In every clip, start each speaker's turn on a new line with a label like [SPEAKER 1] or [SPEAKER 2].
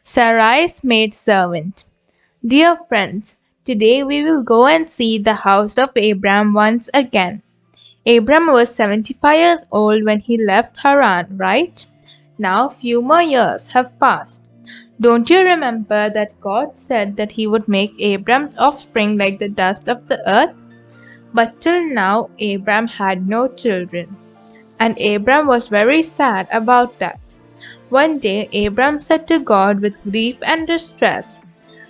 [SPEAKER 1] Sarai's maidservant. Dear friends, today we will go and see the house of Abram once again. Abram was 75 years old when he left Haran, right? Now few more years have passed. Don't you remember that God said that he would make Abram's offspring like the dust of the earth? But till now Abram had no children, and Abram was very sad about that. One day Abram said to God with grief and distress,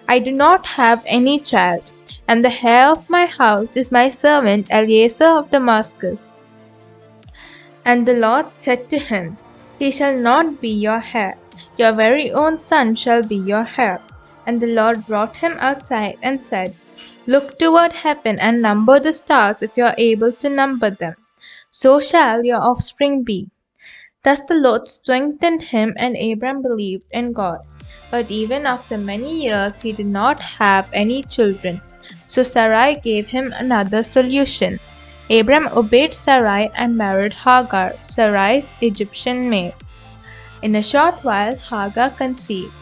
[SPEAKER 1] I do not have any child, and the heir of my house is my servant Eliezer of Damascus. And the Lord said to him, He shall not be your heir, your very own son shall be your heir. And the Lord brought him outside and said, Look toward heaven and number the stars if you are able to number them. So shall your offspring be. Thus the Lord strengthened him, and Abram believed in God. But even after many years he did not have any children. So Sarai gave him another solution. Abram obeyed Sarai and married Hagar, Sarai's Egyptian maid. In a short while Hagar conceived.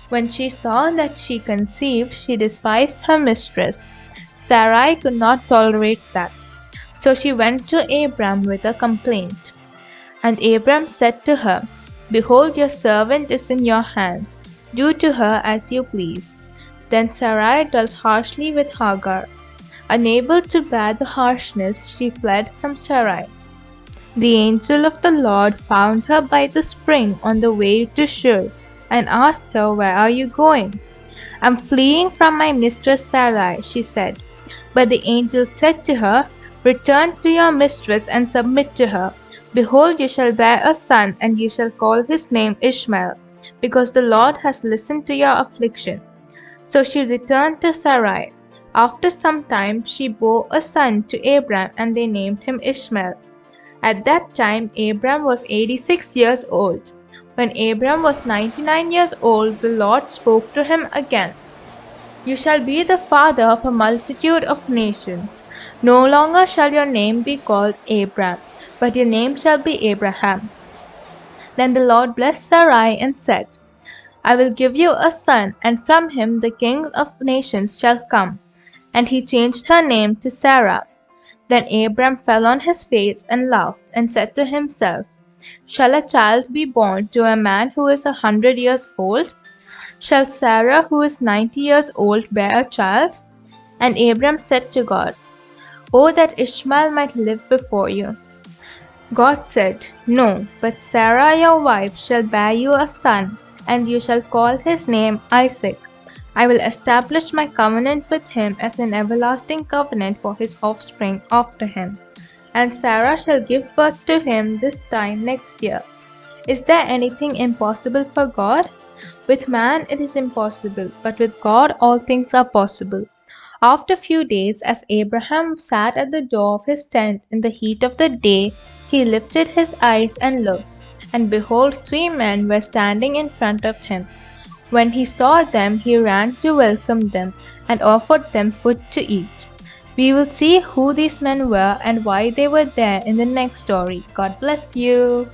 [SPEAKER 1] When she saw that she conceived, she despised her mistress. Sarai could not tolerate that. So she went to Abram with a complaint. And Abram said to her, Behold, your servant is in your hands. Do to her as you please. Then Sarai dealt harshly with Hagar. Unable to bear the harshness, she fled from Sarai. The angel of the Lord found her by the spring on the way to Shur, and asked her, Where are you going? I'm fleeing from my mistress Sarai, she said. But the angel said to her, Return to your mistress and submit to her. Behold, you shall bear a son, and you shall call his name Ishmael, because the Lord has listened to your affliction. So she returned to Sarai. After some time she bore a son to Abram, and they named him Ishmael. At that time Abram was 86 years old. When Abram was 99 years old, the Lord spoke to him again. You shall be the father of a multitude of nations. No longer shall your name be called Abram, but your name shall be Abraham. Then the Lord blessed Sarai and said, I will give you a son, and from him the kings of nations shall come. And he changed her name to Sarah. Then Abram fell on his face and laughed, and said to himself, Shall a child be born to a man who is 100 years old? Shall Sarah, who is 90 years old, bear a child? And Abram said to God, Oh, that Ishmael might live before you. God said, No, but Sarah your wife shall bear you a son, and you shall call his name Isaac. I will establish my covenant with him as an everlasting covenant for his offspring after him. And Sarah shall give birth to him this time next year. Is there anything impossible for God? With man it is impossible, but with God all things are possible. After a few days, as Abraham sat at the door of his tent in the heat of the day, he lifted his eyes and looked, and behold, 3 men were standing in front of him. When he saw them, he ran to welcome them and offered them food to eat. We will see who these men were and why they were there in the next story. God bless you.